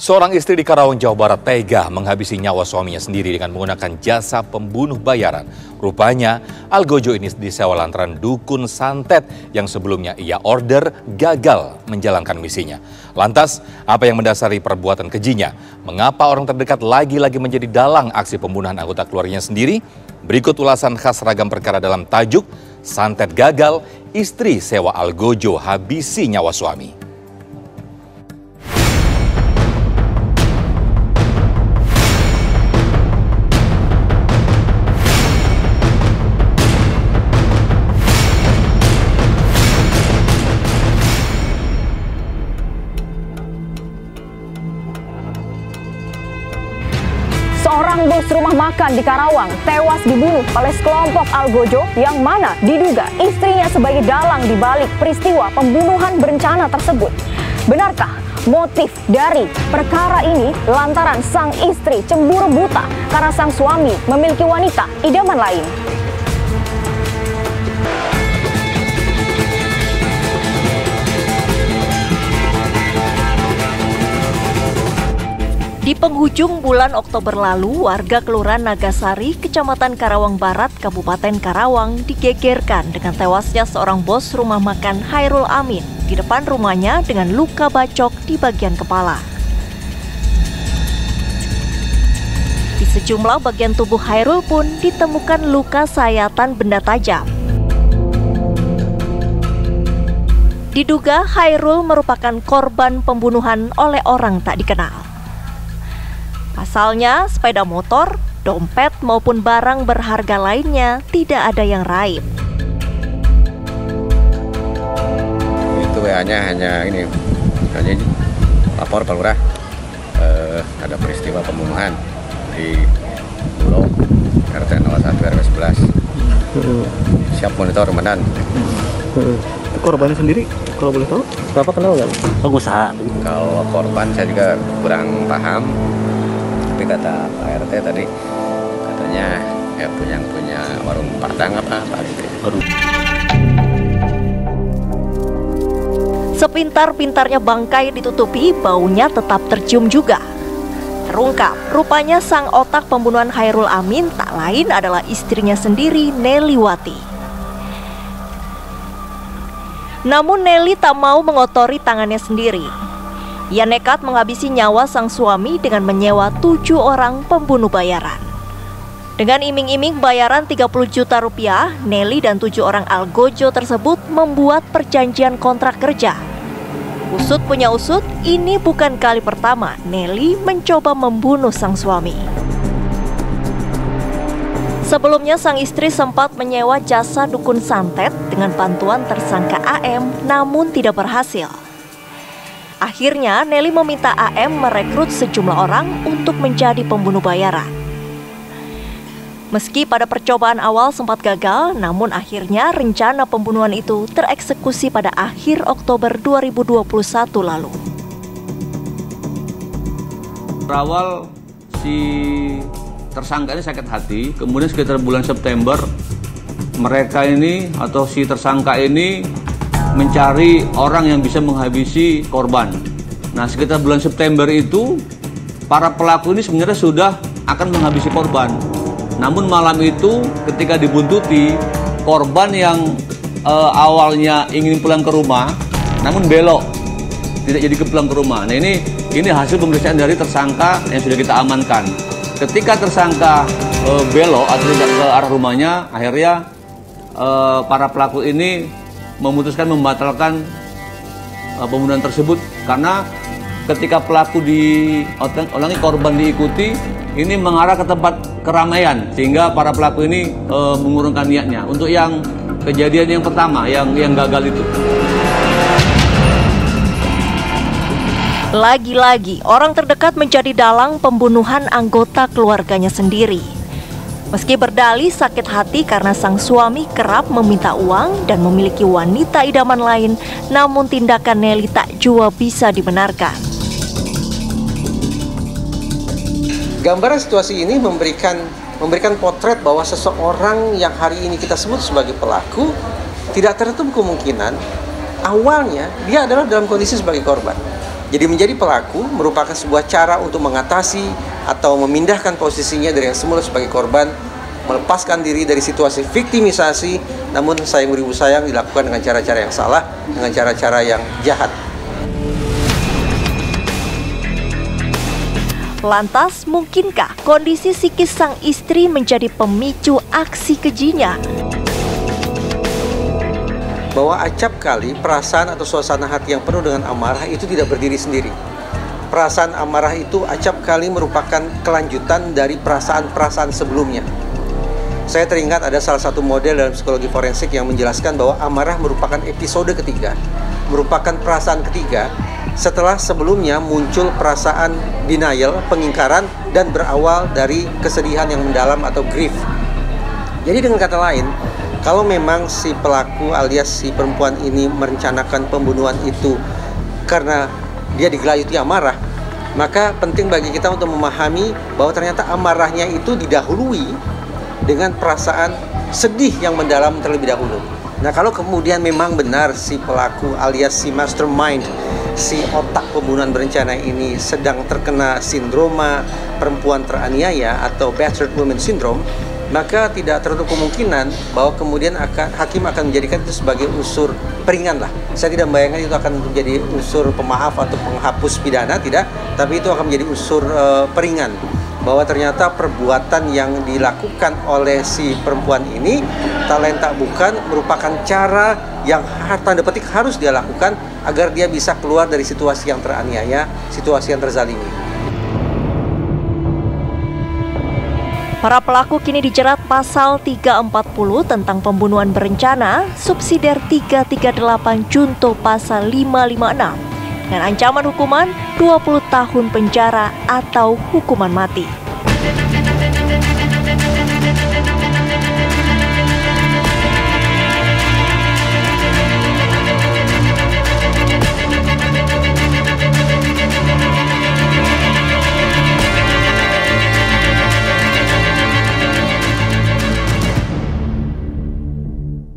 Seorang istri di Karawang, Jawa Barat tega menghabisi nyawa suaminya sendiri dengan menggunakan jasa pembunuh bayaran. Rupanya, Algojo ini disewa lantaran dukun santet yang sebelumnya ia order gagal menjalankan misinya. Lantas, apa yang mendasari perbuatan kejinya? Mengapa orang terdekat lagi-lagi menjadi dalang aksi pembunuhan anggota keluarganya sendiri? Berikut ulasan khas ragam perkara dalam tajuk Santet Gagal, Istri Sewa Algojo Habisi Nyawa Suami. Seorang bos rumah makan di Karawang tewas dibunuh oleh sekelompok Algojo yang mana diduga istrinya sebagai dalang di balik peristiwa pembunuhan berencana tersebut. Benarkah motif dari perkara ini lantaran sang istri cemburu buta karena sang suami memiliki wanita idaman lain? Di penghujung bulan Oktober lalu, warga Kelurahan Nagasari, Kecamatan Karawang Barat, Kabupaten Karawang digegerkan dengan tewasnya seorang bos rumah makan Hairul Amin di depan rumahnya dengan luka bacok di bagian kepala. Di sejumlah bagian tubuh Hairul pun ditemukan luka sayatan benda tajam. Diduga Hairul merupakan korban pembunuhan oleh orang tak dikenal. Pasalnya, sepeda motor, dompet maupun barang berharga lainnya tidak ada yang raib. Itu WA-nya hanya ini, lapor Pak Lurah, ada peristiwa pembunuhan di Pulau RT 01 RW 11. Siap monitor komandan. Korbannya sendiri, kalau boleh tahu, Bapak kenal nggak? Pengusaha. Kalau korban saya juga kurang paham. Tapi kata Pak RT tadi katanya ya punya warung Padang apa gitu. Sepintar-pintarnya bangkai ditutupi, baunya tetap tercium juga. Terungkap, rupanya sang otak pembunuhan Hairul Amin tak lain adalah istrinya sendiri, Neliwati. Namun Nelly tak mau mengotori tangannya sendiri. Ia nekat menghabisi nyawa sang suami dengan menyewa 7 orang pembunuh bayaran. Dengan iming-iming bayaran 30 juta rupiah, Nelly dan 7 orang Algojo tersebut membuat perjanjian kontrak kerja. Usut punya usut, ini bukan kali pertama Nelly mencoba membunuh sang suami. Sebelumnya sang istri sempat menyewa jasa dukun santet dengan bantuan tersangka AM, namun tidak berhasil. Akhirnya, Nelly meminta AM merekrut sejumlah orang untuk menjadi pembunuh bayaran. Meski pada percobaan awal sempat gagal, namun akhirnya rencana pembunuhan itu tereksekusi pada akhir Oktober 2021 lalu. Berawal si tersangka ini sakit hati, kemudian sekitar bulan September, mereka ini atau si tersangka ini mencari orang yang bisa menghabisi korban. Nah, sekitar bulan September itu para pelaku ini sebenarnya sudah akan menghabisi korban. Namun malam itu ketika dibuntuti, korban yang awalnya ingin pulang ke rumah namun belok, tidak jadi pulang ke rumah. Nah, ini hasil pemeriksaan dari tersangka yang sudah kita amankan. Ketika tersangka belok atau tidak ke arah rumahnya, akhirnya para pelaku ini memutuskan membatalkan pembunuhan tersebut karena ketika pelaku ulangi korban diikuti, ini mengarah ke tempat keramaian sehingga para pelaku ini mengurungkan niatnya. Untuk yang kejadian yang pertama yang gagal itu. Lagi-lagi orang terdekat menjadi dalang pembunuhan anggota keluarganya sendiri. Meski berdalih sakit hati karena sang suami kerap meminta uang dan memiliki wanita idaman lain, namun tindakan Nelly tak jua bisa dibenarkan. Gambaran situasi ini memberikan potret bahwa seseorang yang hari ini kita sebut sebagai pelaku tidak tertutup kemungkinan awalnya dia adalah dalam kondisi sebagai korban. Jadi menjadi pelaku merupakan sebuah cara untuk mengatasi atau memindahkan posisinya dari yang semula sebagai korban, melepaskan diri dari situasi viktimisasi, namun sayang beribu sayang dilakukan dengan cara-cara yang salah, dengan cara-cara yang jahat. Lantas, mungkinkah kondisi psikis sang istri menjadi pemicu aksi kejinya? Bahwa acap kali perasaan atau suasana hati yang penuh dengan amarah itu tidak berdiri sendiri. Perasaan amarah itu acap kali merupakan kelanjutan dari perasaan-perasaan sebelumnya. Saya teringat ada salah satu model dalam psikologi forensik yang menjelaskan bahwa amarah merupakan episode ketiga, merupakan perasaan ketiga setelah sebelumnya muncul perasaan denial, pengingkaran, dan berawal dari kesedihan yang mendalam atau grief. Jadi dengan kata lain, kalau memang si pelaku alias si perempuan ini merencanakan pembunuhan itu karena dia digelayuti amarah, maka penting bagi kita untuk memahami bahwa ternyata amarahnya itu didahului dengan perasaan sedih yang mendalam terlebih dahulu. Nah, kalau kemudian memang benar si pelaku alias si mastermind, si otak pembunuhan berencana ini sedang terkena sindroma perempuan teraniaya atau battered woman syndrome, maka tidak tertutup kemungkinan bahwa kemudian hakim akan menjadikan itu sebagai unsur peringan lah. Saya tidak membayangkan itu akan menjadi unsur pemaaf atau penghapus pidana, tidak, tapi itu akan menjadi unsur peringan. Bahwa ternyata perbuatan yang dilakukan oleh si perempuan ini, tak lain tak bukan merupakan cara yang tanda petik harus dia lakukan agar dia bisa keluar dari situasi yang teraniaya, situasi yang terzalimi. Para pelaku kini dijerat pasal 340 tentang pembunuhan berencana, subsidiar 338 junto pasal 556 dengan ancaman hukuman 20 tahun penjara atau hukuman mati.